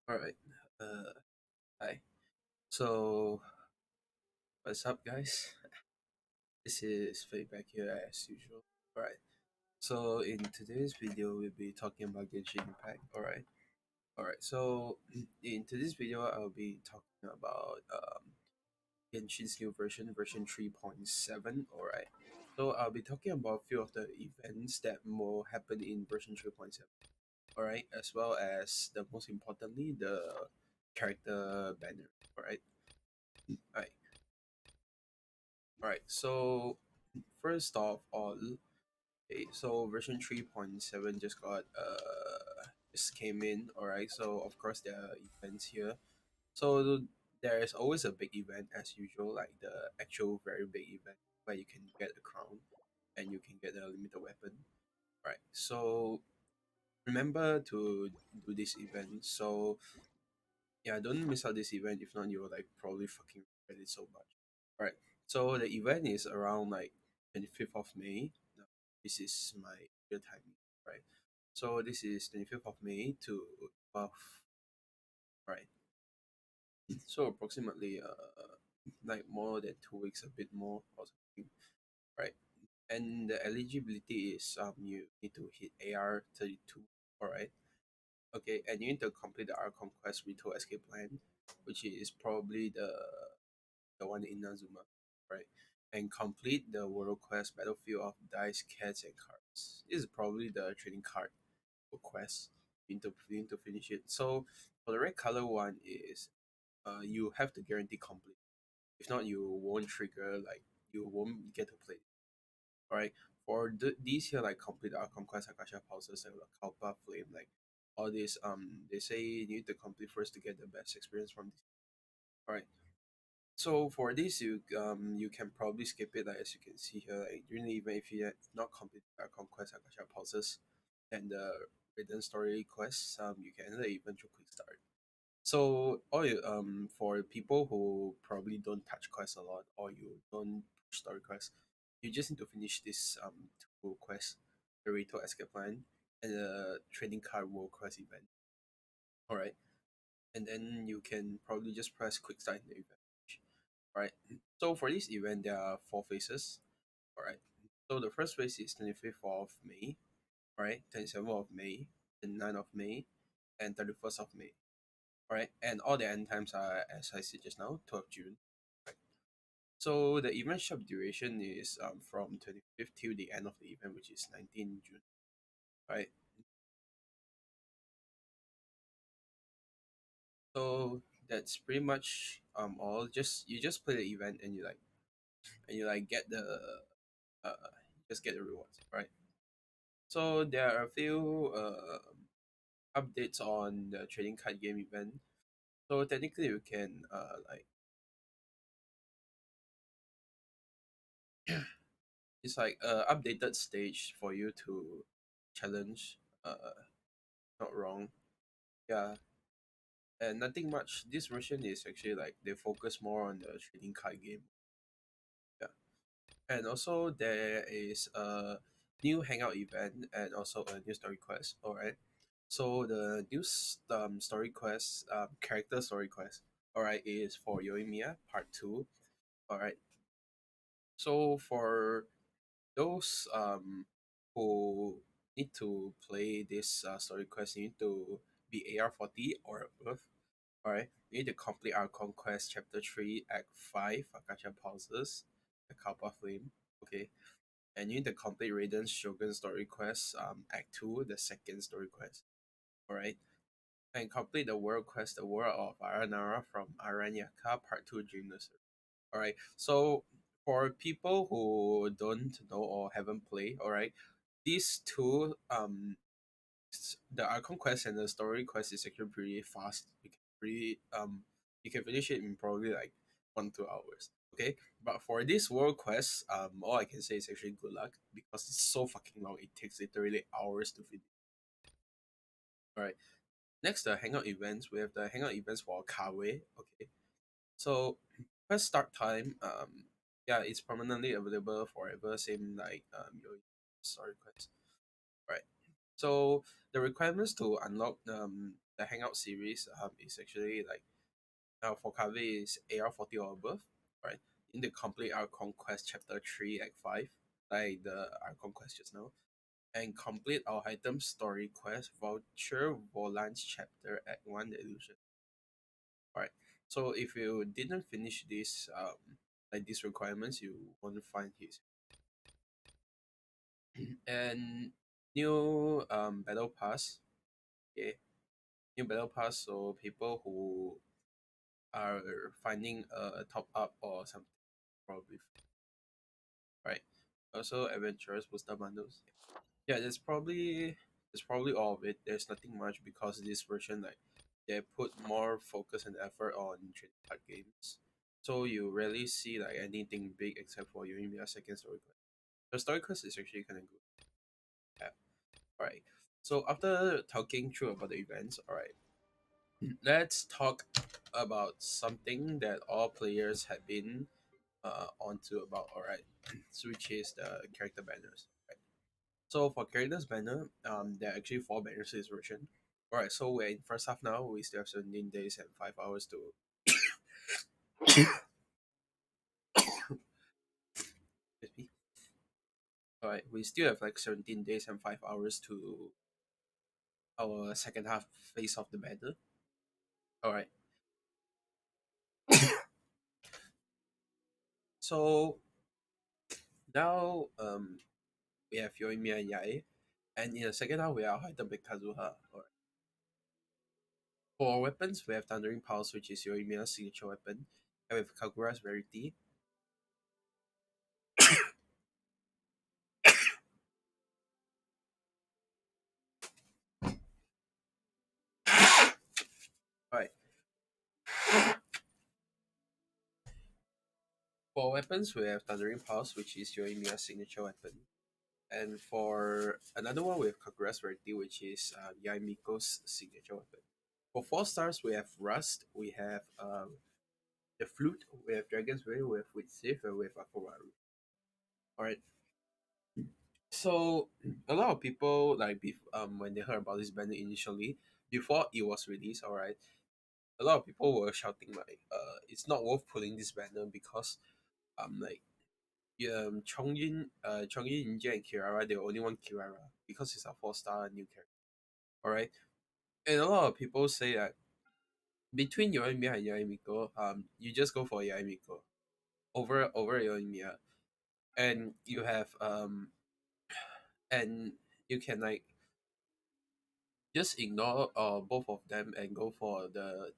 All right. Hi. So, what's up, guys? This is feedback here as usual. All right. So, in today's video, we'll be talking about Genshin Impact. All right. All right. So, in today's video, I'll be talking about Genshin's new version, version 3.7. All right. So, I'll be talking about a few of the events that will happen in version 3.7. All right, as well as the most importantly, the character banner. All right. All right. All right. So first of all, okay, so version 3.7 just came in. All right. So of course there are events here. So there is always a big event as usual, like the actual very big event where you can get a crown and you can get a limited weapon. Right. So remember to do this event. So yeah, don't miss out this event. If not, you'll like probably fucking regret it so much. Right. So the event is around like 25th of May. Now, this is my real time, right? So this is 25th of May to 12th, right? So approximately like more than 2 weeks, a bit more or something, right? And the eligibility is you need to hit AR 32, all right? Okay, and you need to complete the R Conquest Retool Escape Plan, which is probably the one in Nazuma, right? And complete the World Quest Battlefield of Dice, Cats, and Cards. This is probably the trading card quest. You need to finish it. So for the red color one is you have to guarantee complete. If not, you won't trigger, like you won't get to play. Alright. For these here, like complete our conquest Akasha pulses and like Kalpa Flame, like all this they say you need to complete first to get the best experience from this. Alright. So for this, you can probably skip it, like as you can see here. Like during the event, if you have not completed our conquest Akasha pulses and the written story quests, you can enter the event through quick start. So for people who probably don't touch quests a lot or you don't push story quests, you just need to finish this two quests, the Rito Escape Plan and the trading card world quest event. Alright. And then you can probably just press quick start in the event. Right. So for this event, there are four phases. All right. So the first phase is 25th of May, right? 27th of May, 29th of May, and 31st of May. All right. And all the end times are, as I said just now, 12th June. Right. So the event shop duration is from 25th till the end of the event, which is 19th June. Right. So that's pretty much all. Just you just play the event and you like get the just get the rewards, right? So there are a few updates on the trading card game event. So technically, you can it's like a updated stage for you to challenge. Not wrong. Yeah, and nothing much. This version is actually like they focus more on the trading card game. Yeah, and also there is a new hangout event and also a new story quest. All right. So the new story quest, character story quest, all right, is for Yoimiya Part Two. All right. So for those who need to play this story quest, you need to be AR 40 or above. All right. You need to complete our conquest chapter 3 act 5 Akasha pauses the Kappa flame. Okay. And you need to complete Raiden's Shogun story quest act 2 the second story quest. All right. And complete the world quest, the world of Aranara from Aranyaka Part 2 Dream Nursery. Alright, so for people who don't know or haven't played, alright, these two, the Archon quest and the story quest is actually pretty fast. You can finish it in probably like 1 2 hours. Okay, but for this world quest, all I can say is actually good luck because it's so fucking long. It takes literally hours to finish. Alright, next the hangout events. We have the hangout events for Kawe. Okay, so first start time, yeah, it's permanently available forever, same like your story quest. Right. So the requirements to unlock the Hangout series is actually like for Kaveh is AR 40 or above, right? In the complete our conquest chapter 3 act 5, like the our conquest just now, and complete our item story quest voucher volans chapter act 1 the illusion. Right. So if you didn't finish this like these requirements, you won't find his. And new battle pass. Okay. New battle pass, so people who are finding a top up or something probably, right. Also adventurous booster bundles. Yeah, that's probably all of it. There's nothing much because this version like they put more focus and effort on trading card games. So you rarely see like anything big except for Yoimiya second story quest. The story quest is actually kinda good. Yeah. Alright. So after talking through about the events, alright, let's talk about something that all players have been onto about, alright. So which is the character banners. Right. So for characters banner, there are actually four banners in this version. Alright, so we're in first half now. We still have 17 days and 5 hours to. Excuse me. Alright, we still have like 17 days and 5 hours to our second half phase of the banner. Alright, so now we have Yoimiya and Yae, and in the second half we are Haida with Kazuha. Alright. For weapons, we have Thundering Pulse, which is Yoimiya's signature weapon, and with Kagura's Verity. Alright, for weapons, we have Thundering Pulse, which is Yoimiya's signature weapon. And for another one, we have Kagura's Verity, which is Yae Miko's signature weapon. For 4 stars, we have Rust, we have the Flute, we have Dragon's Way, we have With Sif, and we have Akamaru. Alright, so a lot of people like when they heard about this band initially, before it was released, alright, a lot of people were shouting like, it's not worth pulling this banner because like Chongyin, Inja, and Kirara, they only want Kirara because it's a 4 star new character. Alright, and a lot of people say that between Yoimiya and Yaimiko, you just go for Yaimiko over Yoimiya, and you have and you can like just ignore both of them and go for the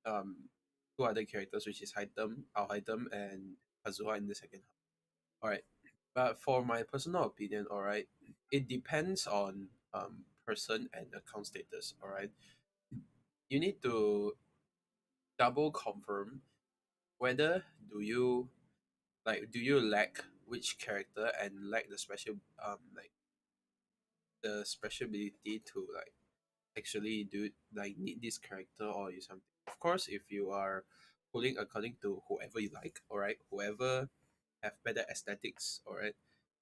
um two other characters, which is Haitem, Al Haitem, and Kazuha in the second half. All right, but for my personal opinion, all right, it depends on person and account status. All right, you need to double confirm whether do you lack which character and lack the special like the special ability to like actually do like need this character or you something. Of course, if you are pulling according to whoever you like, all right, whoever have better aesthetics, all right,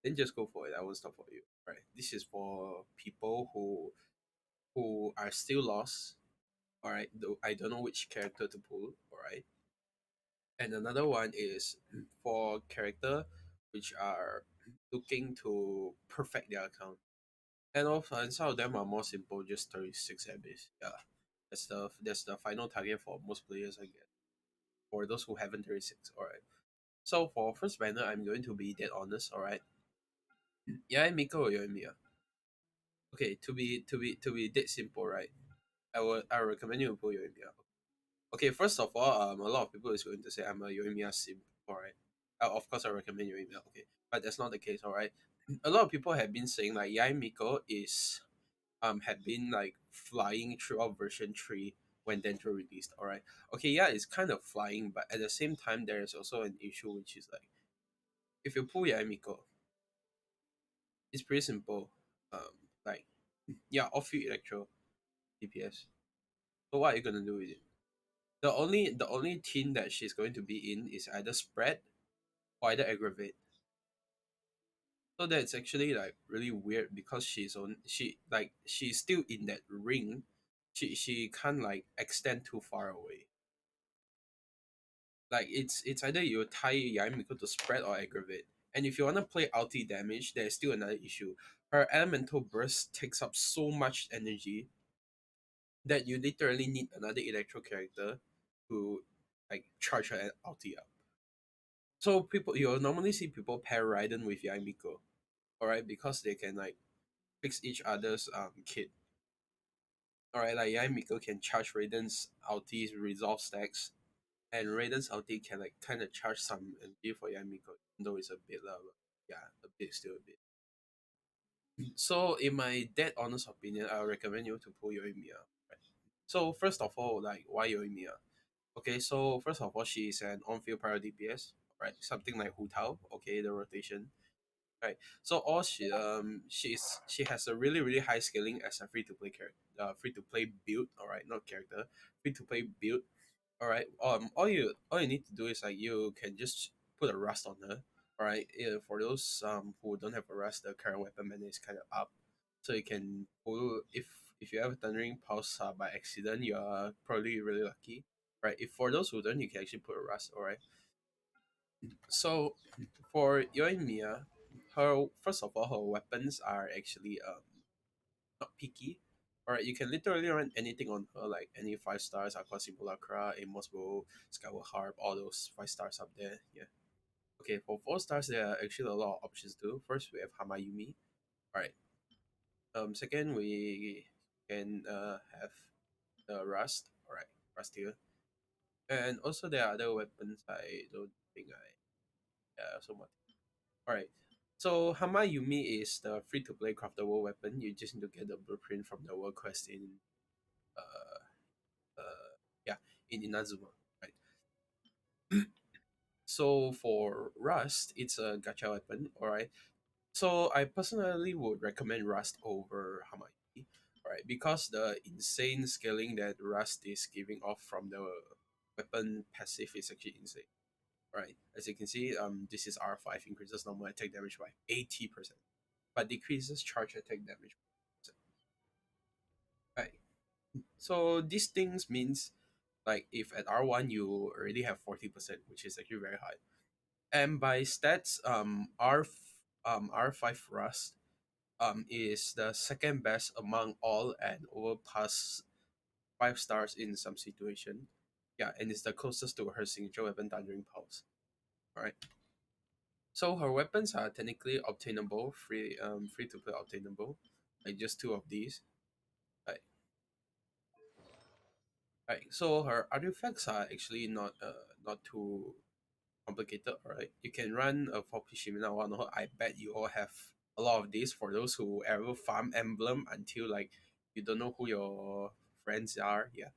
then just go for it. I won't stop for you. Right. This is for people who are still lost. All right. Though I don't know which character to pull. All right. And another one is for character which are looking to perfect their account. And also, and some of them are more simple, just 36 MBs. Yeah, that's the final target for most players, I guess. For those who haven't 36, all right. So for first banner, I'm going to be dead honest. All right. Yeah, Miko or Yoimiya. Okay, to be dead simple, right? I recommend you to pull Yoimiya. Okay, first of all, a lot of people is going to say I'm a Yoimiya sim. All right. Of course, I recommend Yoimiya. Okay, but that's not the case. All right. A lot of people have been saying like Yai Miko is had been like flying throughout version 3 when Dendro released. Alright. Okay, yeah, it's kind of flying, but at the same time there is also an issue which is like if you pull Yaimiko, it's pretty simple. Like yeah, off you electro DPS. So what are you gonna do with it? The only team that she's going to be in is either spread or either aggravate. So that's actually like really weird because she's still in that ring. She can't like extend too far away. Like it's either you tie Yamiko to spread or aggravate. And if you wanna play ulti damage, there's still another issue. Her elemental burst takes up so much energy that you literally need another electro character to like charge her ulti up. So people you'll normally see people pair Raiden with Yamiko, alright, because they can like fix each other's kit. Alright, like Yamiko can charge Raiden's ulti's resolve stacks, and Raiden's ulti can like kind of charge some energy for Yamiko, even though it's a bit but yeah, a bit still a bit. So in my dead honest opinion, I recommend you to pull Yoimiya. Right? So first of all, like why Yoimiya? Okay, so first of all, she is an on-field power DPS, right? Something like Hu Tao, okay, the rotation. Right. So all she has a really high scaling as a free to play character, free to play build. All right, not character, free to play build. All right. All you need to do is like you can just put a rust on her. All right. For those who don't have a rust, the current weapon mana is kind of up, so you can pull if you have a thundering pulse by accident, you are probably really lucky. Right. If for those who don't, you can actually put a rust. All right. So for Yoimiya, her first of all, her weapons are actually not picky. Alright, you can literally run anything on her, like any 5 stars, Aqua Simulacra, Amos Bow, Skyward Harp, all those 5 stars up there. Yeah. Okay, for 4 stars, there are actually a lot of options too. First, we have Hamayumi. Alright. Second, we can have the Rust. Alright, Rust here. And also, there are other weapons I don't think so much. Alright. So Hama Yumi is the free to play craftable weapon. You just need to get the blueprint from the world quest in uh yeah, in Inazuma. Right. So for Rust, it's a gacha weapon, alright. So I personally would recommend Rust over Hama Yumi, right? Because the insane scaling that Rust is giving off from the weapon passive is actually insane. Right. As you can see, this is R5 increases normal attack damage by 80%. But decreases charge attack damage. Right. So these things means like if at R1 you already have 40%, which is actually very high. And by stats, R5 Rust is the second best among all and overpass 5 stars in some situation. Yeah, and it's the closest to her signature weapon Thundering Pulse. Alright. So her weapons are technically obtainable, free to play obtainable. Like just two of these. Right. Right. So her artifacts are actually not too complicated. Alright. You can run a for Shimina one. I bet you all have a lot of these for those who ever farm emblem until like you don't know who your friends are. Yeah.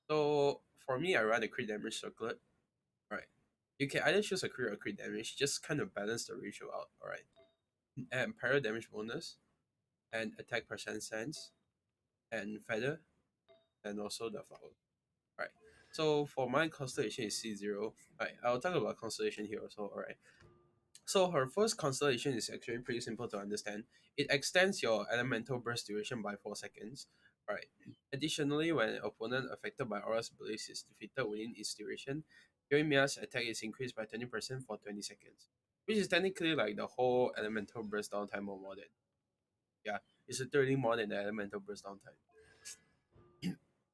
So for me, I run a crit damage circlet. Right. You can either choose a crit or crit damage, just kind of balance the ratio out. Alright. And para damage bonus and attack percent sense and feather and also the flower. Right. So for my constellation is C0. Right. I'll talk about constellation here also. Alright. So her first constellation is actually pretty simple to understand. It extends your elemental burst duration by 4 seconds. Right. Additionally, when an opponent affected by Aura's Blaze is defeated within its duration, Yoimiya's attack is increased by 20% for 20 seconds. Which is technically like the whole elemental burst downtime or more than. Yeah, it's literally more than the elemental burst downtime.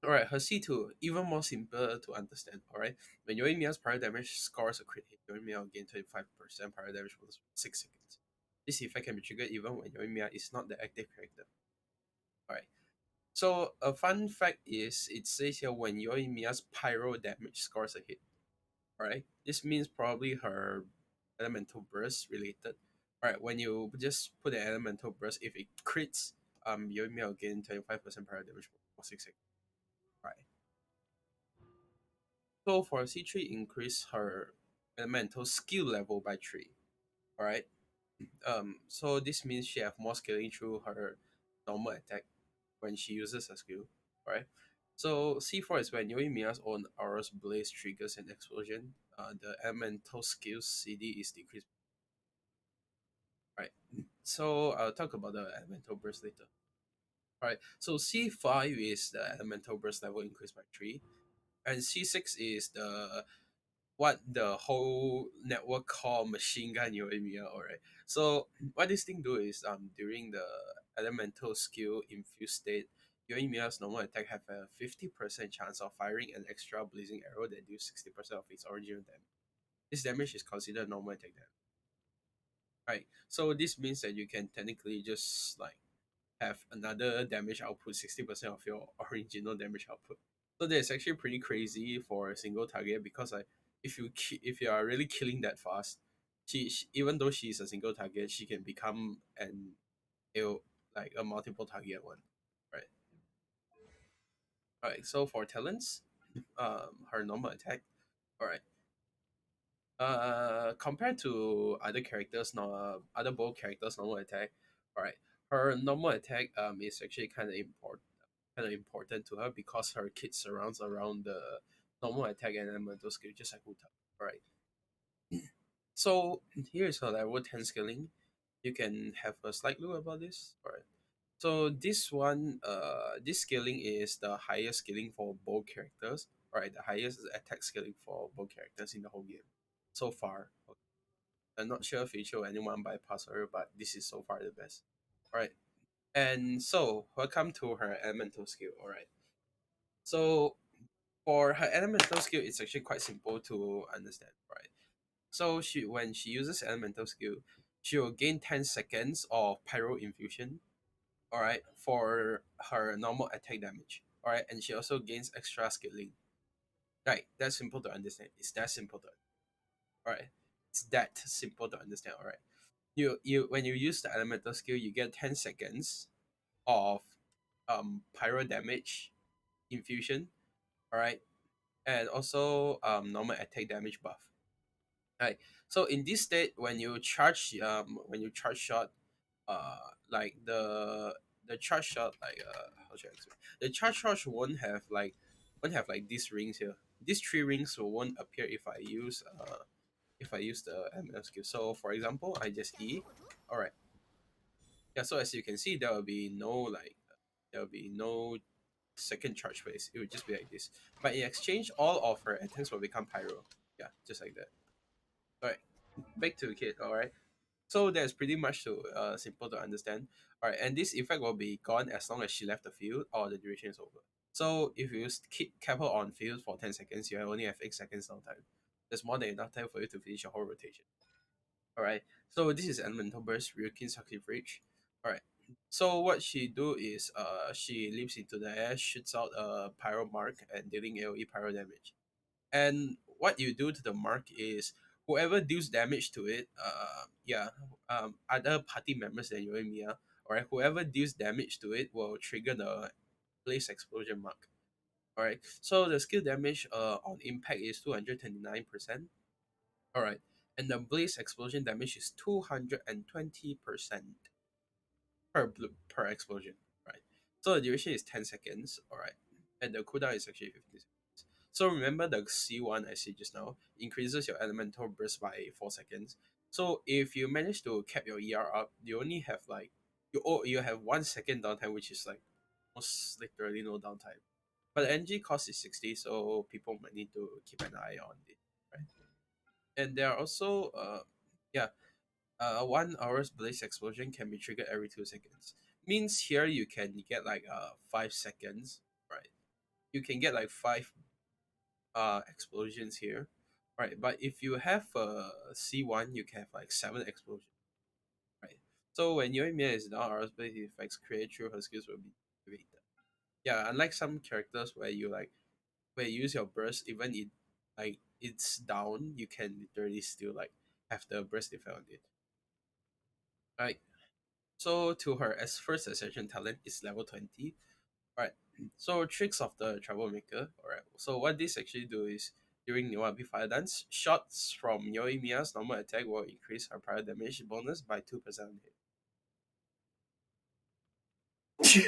Alright, her C2, even more simple to understand. Alright, when Yoimiya's prior damage scores a crit hit, Yoimiya will gain 25% prior damage for 6 seconds. This effect can be triggered even when Yoimiya is not the active character. Alright, so a fun fact is it says here when Yoimiya's pyro damage scores a hit. Alright, this means probably her elemental burst related. Alright, when you just put an elemental burst, if it crits, Yoimiya will gain 25% prior damage for 6 seconds. Right. So for C3, increase her elemental skill level by 3. Alright. So this means she have more scaling through her normal attack when she uses her skill. Alright. So C4 is when Yoimiya's own Aura's Blaze triggers an explosion. The elemental skill CD is decreased. Right. So I'll talk about the elemental burst later. Right. So C5 is the elemental burst level increased by 3. And C6 is the what the whole network call machine gun Yoimiya, alright. So what this thing do is during the elemental skill infused state, Yoimiya's normal attack have a 50% chance of firing an extra blazing arrow that deals 60% of its original damage. This damage is considered normal attack damage. Right. So this means that you can technically just like have another damage output 60% of your original damage output. So that's actually pretty crazy for a single target because like if you are really killing that fast, she even though she's a single target, she can become an ill like a multiple target one. Right. Alright, so for talents, her normal attack. Alright. Compared to other characters, no, other bow characters' normal attack, alright, her normal attack is actually kind of important to her because her kit surrounds around the normal attack and elemental skill, just like Uta. Alright. So here's her level 10 scaling. You can have a slight look about this. Alright. So this scaling is the highest scaling for both characters. Alright, the highest attack scaling for both characters in the whole game so far. Okay. I'm not sure if it show anyone bypass her, but this is so far the best. Alright. And so welcome to her elemental skill. Alright. So for her elemental skill, it's actually quite simple to understand, right? So when she uses elemental skill, she will gain 10 seconds of pyro infusion, all right, for her normal attack damage, all right, and she also gains extra scaling. Right, that's simple to understand. It's that simple to, all right, it's that simple to understand, all right. You when you use the elemental skill, you get 10 seconds of pyro damage infusion, all right, and also normal attack damage buff. Right. So in this state, when you charge shot, like the charge shot like how should I explain? The charge shot won't have like these rings here. These three rings won't appear if I use the ML skill. So for example, I just E. All right. Yeah. So as you can see, there will be no second charge phase. It would just be like this. But in exchange, all of her attempts will become pyro. Yeah, just like that. All right. Back to the kid. All right. So that's pretty much simple to understand. All right, and this effect will be gone as long as she left the field or the duration is over. So if you keep cap her on field for 10 seconds, you only have 8 seconds downtime. That's more than enough time for you to finish your whole rotation. All right, so this is Elemental Burst, Ryukin Successive Reach. All right, so what she do is she leaps into the air, shoots out a pyro mark, and dealing AoE pyro damage. And what you do to the mark is whoever deals damage to it, other party members than you and Mia, alright, whoever deals damage to it will trigger the blaze explosion mark. Alright, so the skill damage on impact is 229%. Alright, and the blaze explosion damage is 220% per explosion. Right, so the duration is 10 seconds. Alright, and the cooldown is actually 50 seconds. So remember the C1 I said just now increases your elemental burst by 4 seconds. So if you manage to cap your ER up, you only have like you have 1 second downtime, which is like almost literally no downtime. But the energy cost is 60, so people might need to keep an eye on it, right? And there are also yeah, 1 hour's blaze explosion can be triggered every 2 seconds. Means here you can get like 5 seconds, right? You can get like five explosions here, right? But if you have a C1, you can have like 7 explosions, right? So when Yoimiya is down, aerospace effects create through her skills will be activated. Yeah, unlike some characters where you use your burst, even it like it's down, you can literally still like have the burst effect on it. Right. So to her as first ascension talent is level 20. Right. So tricks of the troublemaker. Alright. So what this actually do is during Niwabi Fire Dance, shots from Yoimiya's normal attack will increase her prior damage bonus by 2% hit.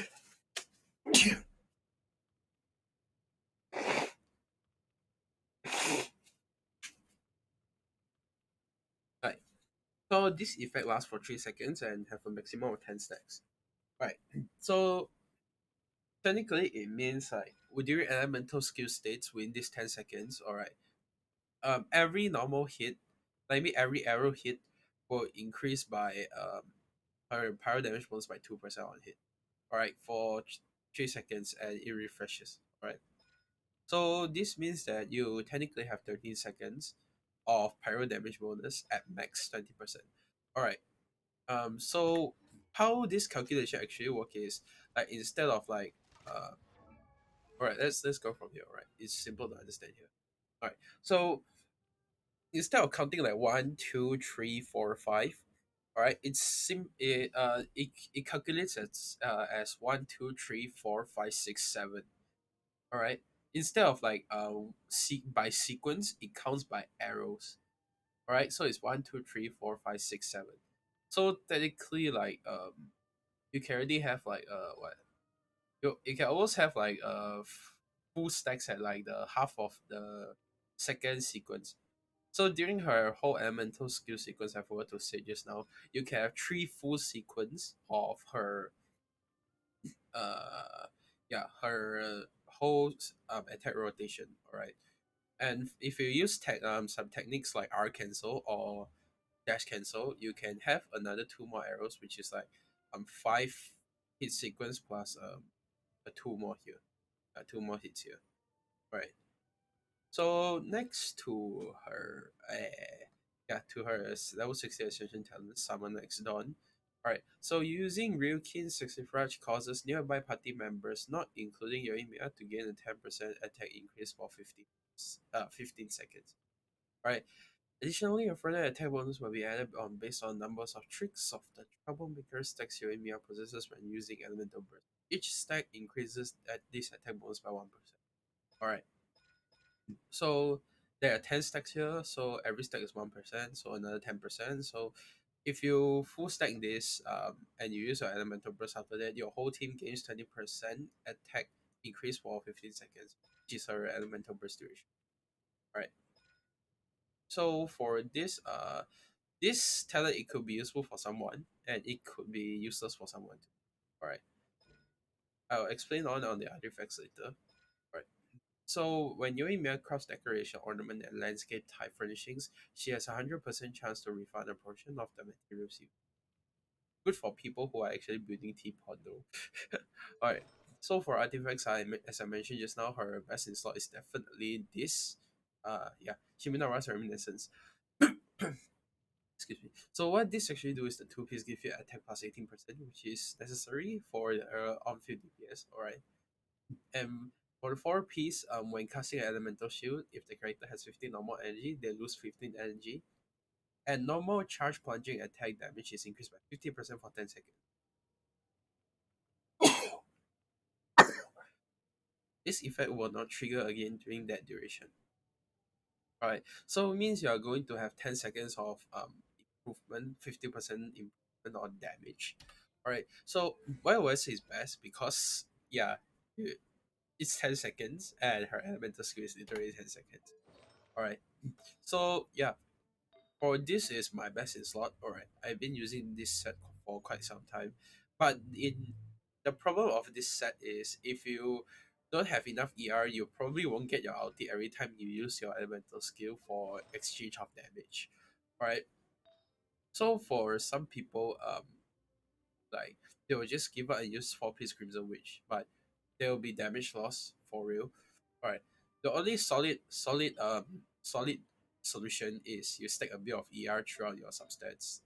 Right. So So this effect lasts for 3 seconds and have a maximum of 10 stacks. Right. So technically, it means like during elemental skill states within these 10 seconds. All right. Every normal hit, like me, every arrow hit will increase by her power damage bonus by 2% on hit. All right, for 3 seconds, and it refreshes. All right. So this means that you technically have 13 seconds of pyro damage bonus at max 20%. All right. So how this calculation actually work is like instead of like all right, let's go from here. All right, it's simple to understand here. All right, so instead of counting like 1, 2, 3, 4, 5, all right, it calculates as 1, 2, 3, 4, 5, 6, 7. All right, instead of like by sequence, it counts by arrows. All right, so it's 1, 2, 3, 4, 5, 6, 7. So technically, like you can already have like what you can almost have like full stacks at like the half of the second sequence. So during her whole elemental skill sequence, I forgot to say just now, you can have three full sequence of her uh her whole attack rotation. All right, and if you use some techniques like R cancel or dash cancel, you can have another two more arrows, which is like five hit sequence plus a two more here, two more hits here. Right. So next to her, to her level 60 Ascension talent, Summon Next Dawn. Alright, so using Ryukin's Sexifrage causes nearby party members, not including Yoimiya, to gain a 10% attack increase for 15 seconds. Alright, additionally, a further attack bonus will be added on based on numbers of tricks of the Troublemaker stacks Yoimiya possesses when using Elemental Burst. Each stack increases this attack bonus by 1%. Alright, so there are 10 stacks here, so every stack is 1%, so another 10%. So if you full stack this and you use your elemental burst after that, your whole team gains 20% attack increase for 15 seconds, which is her elemental burst duration. Right. So for this talent, it could be useful for someone and it could be useless for someone too. Alright. I'll explain on the artifacts later. Right. So when Yoimiya crafts decoration, ornament, and landscape type furnishings, she has a 100% chance to refund a portion of the materials used. Good for people who are actually building teapot though. Alright. So for artifacts, as I mentioned just now, her best in slot is definitely this. Himina Rust Reminiscence. Excuse me. So what this actually do is the two piece give you attack plus 18%, which is necessary for on field DPS. Alright. And for the four piece, when casting an elemental shield, if the character has 15 normal energy, they lose 15 energy. And normal charge plunging attack damage is increased by 50% for 10 seconds. This effect will not trigger again during that duration. Alright, so it means you are going to have 10 seconds of improvement, 50% improvement on damage. Alright, so why would I say is best? Because yeah, it's 10 seconds and her elemental skill is literally 10 seconds. Alright, so yeah, for this is my best in slot. Alright, I've been using this set for quite some time, but in the problem of this set is if you don't have enough ER, you probably won't get your ulti every time you use your elemental skill for exchange of damage. Alright, so for some people, like they will just give up and use 4 piece Crimson Witch, but there will be damage loss for real. Alright. The only solid solution is you stack a bit of ER throughout your substats.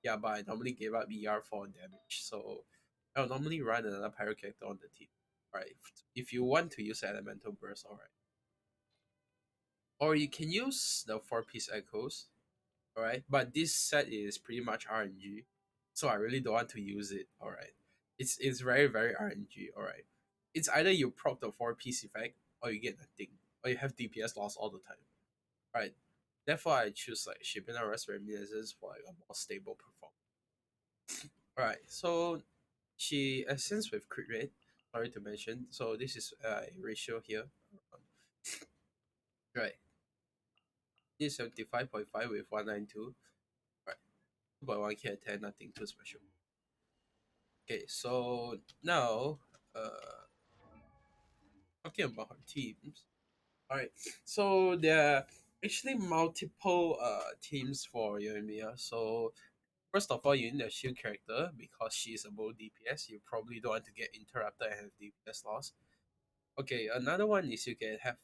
But I normally give up ER for damage. So I'll normally run another pyro character on the team. Alright. If you want to use elemental burst, alright. Or you can use the 4 piece echoes. Alright. But this set is pretty much RNG. So I really don't want to use it. Alright. It's very, very RNG. Alright. It's either you proc the 4 piece effect or you get nothing. Or you have DPS loss all the time. Right. Therefore I choose like Shibina Rest Reminiscence for like a more stable performance. Alright, so she ascends with crit rate, sorry to mention. So this is a ratio here. Right. This is 75.5 with 192. Right. 2.1k attack, nothing too special. Okay, so now uh talking about her teams. Alright, so there are actually multiple teams for Yoimiya. So first of all, you need a shield character because she's above DPS. You probably don't want to get interrupted and have DPS loss. Okay, another one is you can have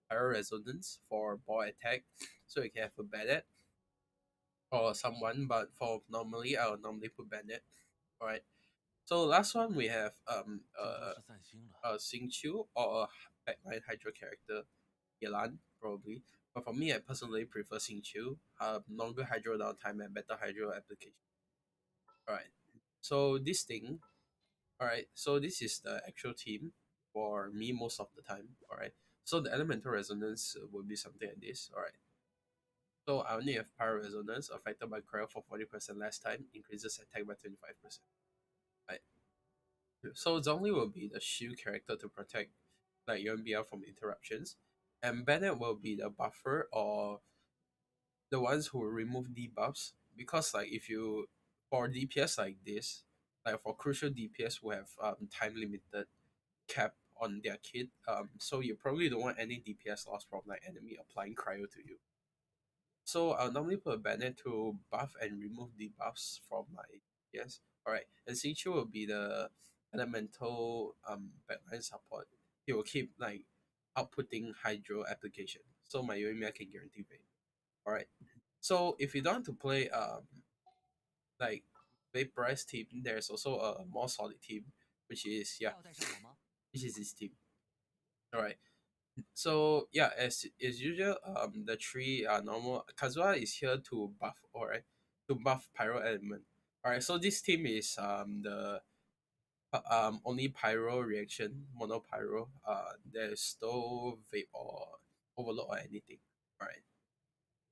Pyro Resonance for ball attack. So you can have a Bandit or someone, but for normally I will normally put Bandit. Alright. So last one we have Xing Chu or a backline Hydro character, Yelan, probably. But for me, I personally prefer Xing Chu. Longer hydro downtime and better hydro application. Alright. So this thing, alright, so this is the actual team for me most of the time. Alright. So the elemental resonance will be something like this. Alright. So I only have Pyro Resonance affected by cryo for 40% less time, increases attack by 25%. Right. So Zhongli will be the shield character to protect like Yuan from interruptions. And Bennett will be the buffer or the ones who remove debuffs. Because like if you for DPS like this, like for crucial DPS who have time limited cap on their kit, so you probably don't want any DPS loss from like enemy applying cryo to you. So I'll normally put a banner to buff and remove debuffs from my yes. Alright. And Xingqiu will be the elemental backline support. He will keep like outputting hydro application. So my Yoimiya can guarantee vape. Alright. So if you don't want to play like vaporized team, there's also a more solid team, which is yeah, which is this team. Alright. So yeah, as usual, the three are normal. Kazuha is here to buff, alright, to buff pyro element. Alright, so this team is the only pyro reaction, mono pyro. There's no vape or overload or anything. Alright,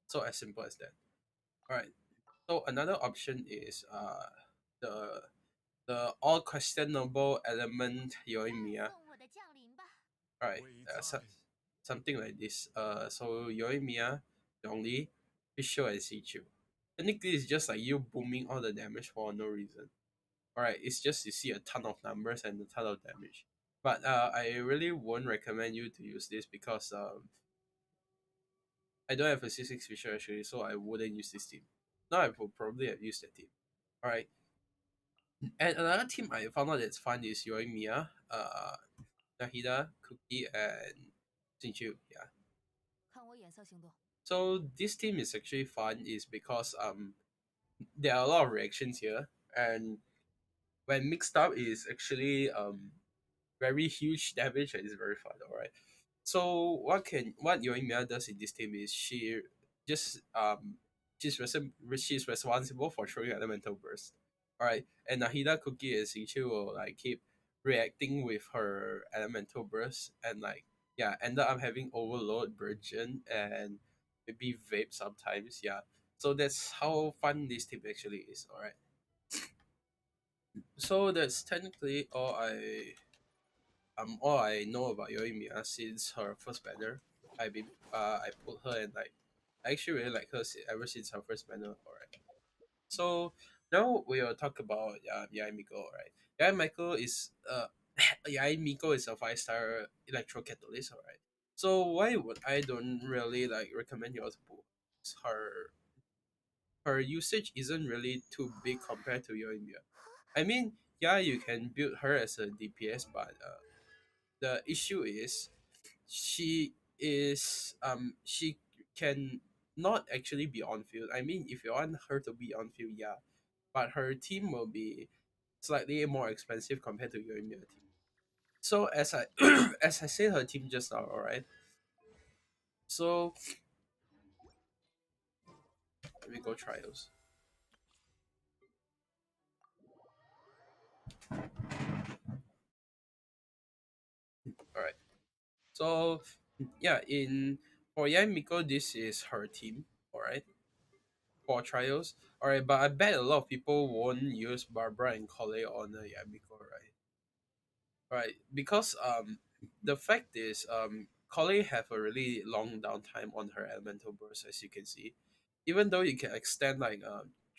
so as simple as that. Alright, so another option is the the all questionable element Yoimiya. Alright, something like this. So Yoimiya, Zhongli, Fischl, and Sichu. Technically, it's just like you booming all the damage for no reason. Alright, it's just you see a ton of numbers and a ton of damage. But I really won't recommend you to use this because I don't have a C6 Fischl actually, so I wouldn't use this team. Now I will probably have used that team. Alright, and another team I found out that's fun is Yoimiya, Nahida, Cookie, and Xinchu. Yeah. So this team is actually fun is because there are a lot of reactions here, and when mixed up is actually very huge damage and it's very fun. Alright. So what Yoimiya does in this team is she just she's responsible for throwing elemental burst. Alright. And Nahida Cookie and Xingqiu will like keep reacting with her elemental burst and like yeah, ended up having overload, virgin, and maybe vape sometimes, yeah. So that's how fun this team actually is, alright. So that's technically all I know about Yoimiya since her first banner. I put her and like I actually really like her ever since her first banner. Alright. So now we will talk about Yai Miko. Alright. Yai Miko is Yai Miko is a 5-star electro catalyst. Alright. So why would I don't really like recommend you to put her her usage isn't really too big compared to Yoimiya. I mean, yeah, you can build her as a DPS, but the issue is she can not actually be on field. I mean, if you want her to be on field, yeah, but her team will be slightly more expensive compared to your Yoimiya team. So as I as I said, her team just now, all right. So let me go trials. All right. So yeah, in for Yan Miko, this is her team. All right. For trials, all right. But I bet a lot of people won't use Barbara and Kole on the Yan Miko, right? Right, because the fact is Collie have a really long downtime on her elemental burst, as you can see. Even though you can extend like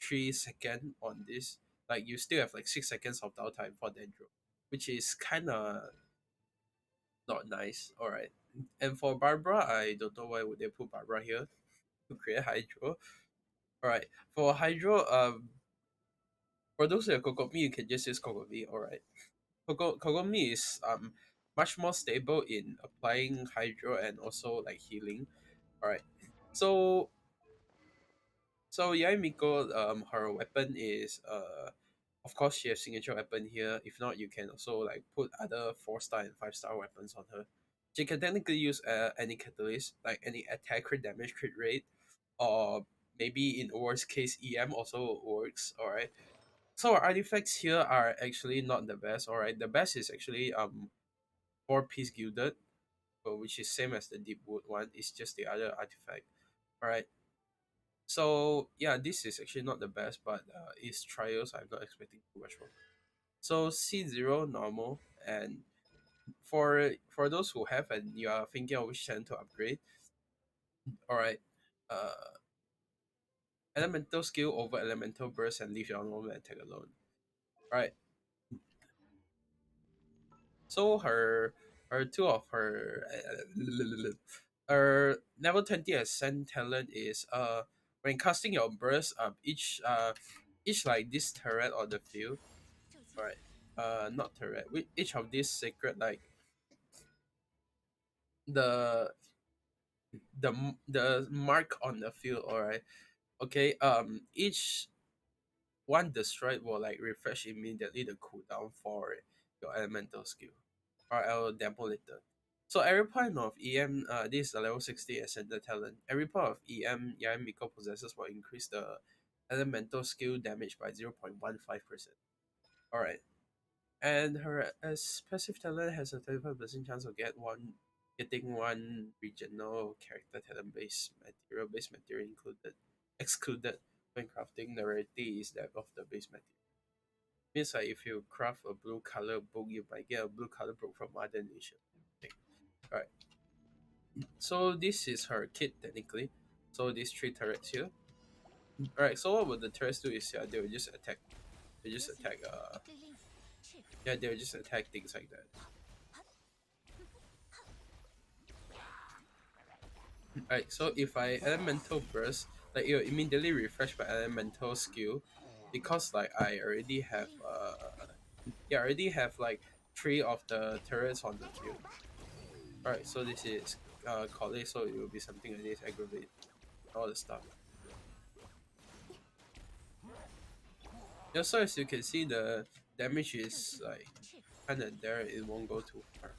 3 second on this. Like you still have like 6 seconds of downtime for Dendro, which is kind of not nice. All right. And for Barbara, I don't know why would they put Barbara here to create Hydro. All right. For Hydro, for those who have Kokomi, you can just use Kokomi. All right. Kokomi is much more stable in applying Hydro and also like healing. All right. So Yai Miko, her weapon is of course she has signature weapon here. If not, you can also like put other 4 star and 5 star weapons on her. She can technically use any catalyst, like any attack crit damage crit rate, or maybe in worst case EM also works. All right. So our artifacts here are actually not the best. All right. The best is actually 4 piece gilded, which is same as the deep wood one. It's just the other artifact. All right. So yeah, this is actually not the best, but it's trials. I'm not expecting too much from. So C0 normal, and for those who have and you are thinking of which channel to upgrade, all right, elemental skill over elemental burst and leave your normal attack alone. All right. So her two of her her level 20 ascent talent is when casting your burst each like this turret on the field. All right. Not turret. Each of these sacred like the the mark on the field. All right. Okay. Each one destroyed will like refresh immediately the cooldown for your elemental skill. Or I'll demo later. So every point of EM, this is a level 60 ascended talent. Every point of EM Yain Miko possesses will increase the elemental skill damage by 0.15%. Alright. And her as passive talent has a 35% chance of getting one regional character talent base material included excluded when crafting. The rarity is that of the base material. Means like if you craft a blue color book, you might get a blue color book from other nation. Okay. Alright. So this is her kit technically. So these 3 turrets here. Alright, so what would the turrets do is they will just attack. They just attack yeah, they will just attack things like that. Alright, so if I elemental burst, like it will immediately refresh my elemental skill because like I already have yeah, I already have like 3 of the turrets on the field. Alright, so this is college, so it will be something like this, aggravate, all the stuff. Yeah, so as you can see the damage is like kinda there, it won't go too far.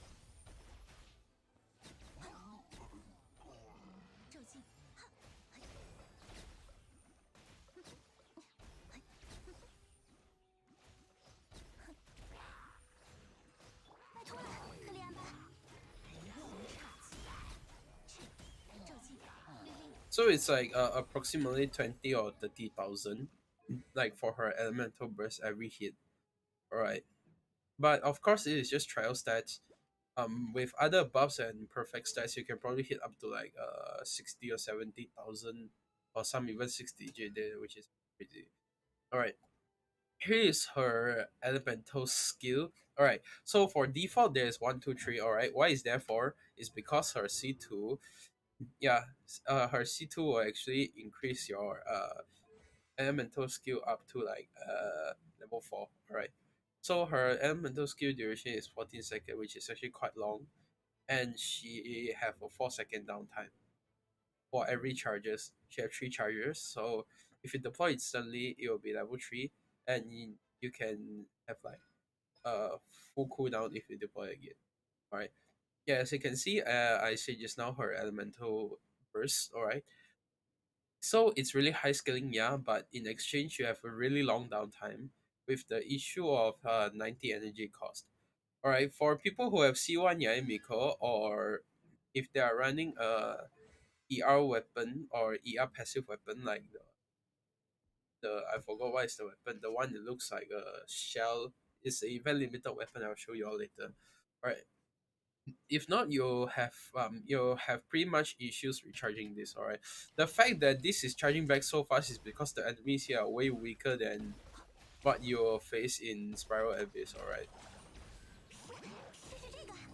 So it's like approximately 20 or 30,000 like for her elemental burst every hit. Alright. But of course it is just trial stats. With other buffs and perfect stats you can probably hit up to like 60 or 70,000 or some even 60 JD, which is crazy. Alright. Here is her elemental skill. Alright, so for default there's 1, 2, 3. Alright, why is there for? Is because her C2, yeah, her C2 will actually increase your elemental skill up to like level 4. Alright, so her elemental skill duration is 14 seconds, which is actually quite long, and she have a 4 second downtime for every charges. She have 3 charges, so if you deploy instantly it will be level 3, and you can have like full cooldown if you deploy again. Alright. Yeah, as you can see, I said just now her elemental burst. Alright. So it's really high scaling, yeah, but in exchange you have a really long downtime with the issue of 90 energy cost. Alright, for people who have C1 Yae Miko, or if they are running a ER weapon or ER passive weapon like the I forgot what is the weapon, the one that looks like a shell. It's a event limited weapon. I'll show you all later. Alright. If not, you'll have pretty much issues recharging this. All right. The fact that this is charging back so fast is because the enemies here are way weaker than what you'll face in Spiral Abyss. All right.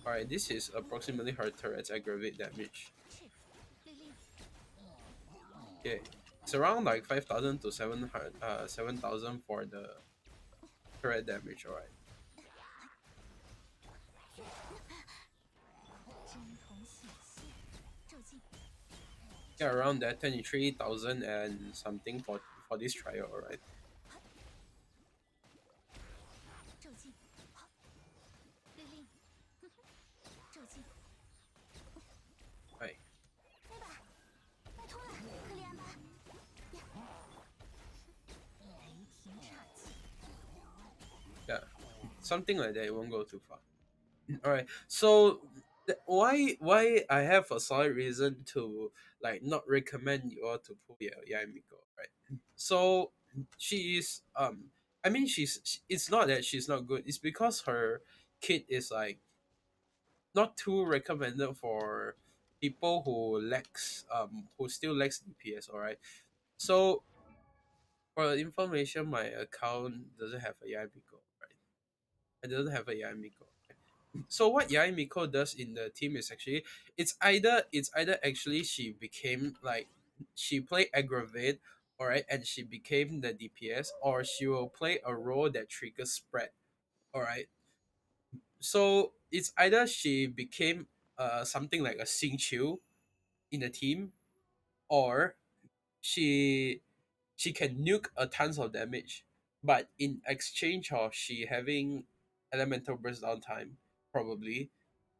All right. This is approximately her turret's aggravate damage. Okay. It's around like 5,000 to 700, 7,000 for the turret damage. All right. Yeah, around that 23,000 and something for this trial. All right. Right. Yeah. Something like that. It won't go too far. All right. So why I have a solid reason to like not recommend you all to pull Yamiko, right? So she is I mean it's not that she's not good. It's because her kit is like not too recommended for people who still lacks DPS. All right. So for information, my account doesn't have a Yamiko, right? It doesn't have a Yamiko. So what Yai Miko does in the team is actually it's either actually she became like she play aggravate, alright, and she became the DPS, or she will play a role that triggers spread. Alright. So it's either she became something like a Xing Qiu in the team, or she she can nuke a tons of damage. But in exchange of she having elemental burst downtime, probably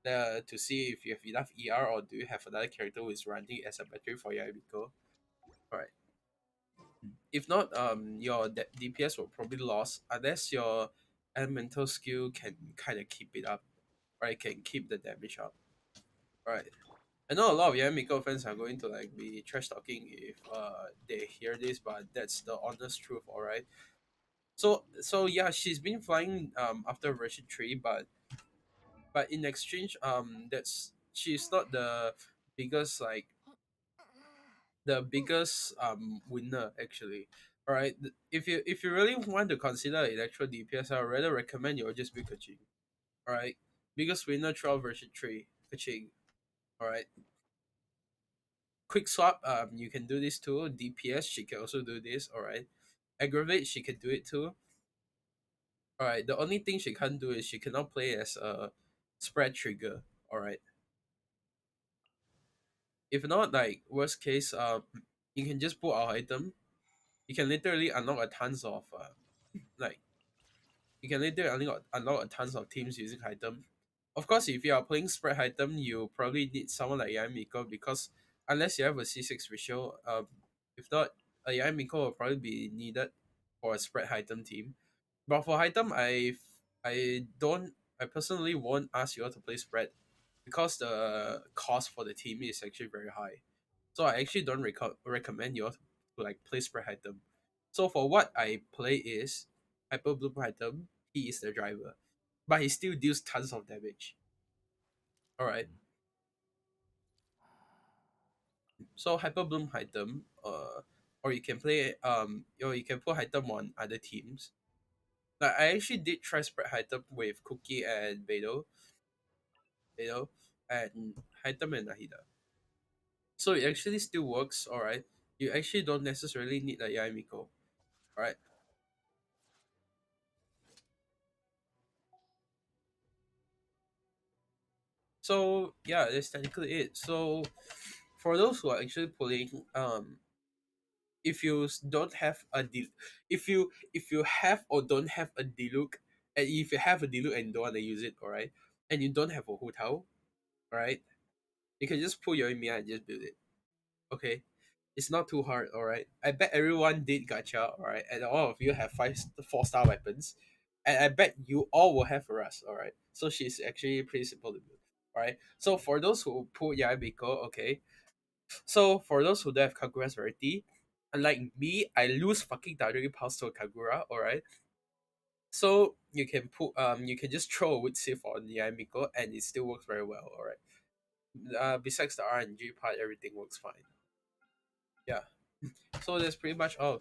to see if you have enough ER, or do you have another character who is running as a battery for your Yabiko. Alright. If not, your DPS will probably lost unless your elemental skill can kind of keep it up, right? Can keep the damage up. Right. I know a lot of Yamiko fans are going to like be trash talking if they hear this, but that's the honest truth, alright? So yeah, she's been flying after version 3, but in exchange, that's she's not biggest like the biggest winner actually. All right, if you really want to consider electro DPS, I would rather recommend you just be Kaching. All right, biggest winner trial version 3 Kaching. All right, quick swap. You can do this too. DPS she can also do this. All right, aggravate she can do it too. All right, the only thing she can't do is she cannot play as a spread trigger. All right, if not, like worst case, you can just pull our item. You can literally unlock a tons of like you can literally unlock a tons of teams using item. Of course, if you are playing spread item, you probably need someone like Yamiko, because unless you have a C6 ratio, if not, a Yamiko will probably be needed for a spread item team. But for item, I personally won't ask you all to play spread, because the cost for the team is actually very high. So I actually don't recommend you all to like play spread item. So for what I play is Hyper Bloom item. He is the driver, but he still deals tons of damage. All right. So Hyper Bloom item, or you can play or you can put item on other teams. Like I actually did try spread item with Cookie and Beto, and item and Nahida. So it actually still works. All right. You actually don't necessarily need a Yaimiko. All right. So yeah, that's technically it. So for those who are actually pulling, if you don't have if you have or don't have a Diluc, and if you have a Diluc and don't want to use it, all right, and you don't have a Hu Tao, all right, you can just pull your Emiya and just build it. Okay, it's not too hard. All right, I bet everyone did gacha. All right, and all of you have 4-star weapons, and I bet you all will have Rust. All right, so she's actually pretty simple to build. All right, so for those who pull Yabiko, okay, so for those who don't have Kagura's rarity, unlike me, I lose fucking Dadori Pulse to Kagura, alright? So you can just throw a wood sieve on the Miko and it still works very well. All right. Besides the RNG part, everything works fine. Yeah. So that's pretty much all.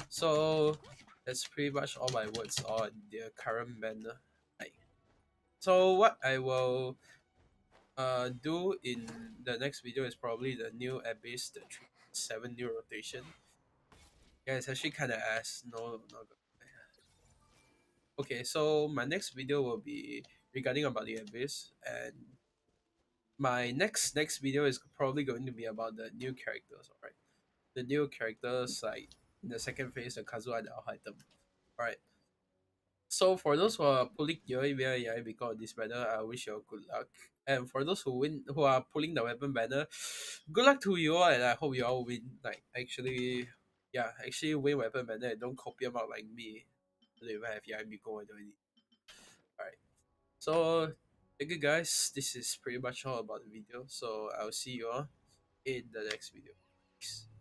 So that's pretty much all my words on the current banner. Right. So what I will do in the next video is probably the new Abyss, the 7 new rotation. Yeah, it's actually kind of ass. No, not good. Okay, so my next video will be regarding about the Abyss, and my next video is probably going to be about the new characters. All right, the new characters like in the second phase, the Kazuha and the item. All right. So for those who are pulling Yoi via Yai because of this banner, I wish you all good luck. And for those who are pulling the weapon banner, good luck to you all, and I hope you all win. Like actually win weapon banner and don't copy them out like me. I don't even have Yai Miko already. Alright. So thank you guys. This is pretty much all about the video. So I'll see you all in the next video. Peace.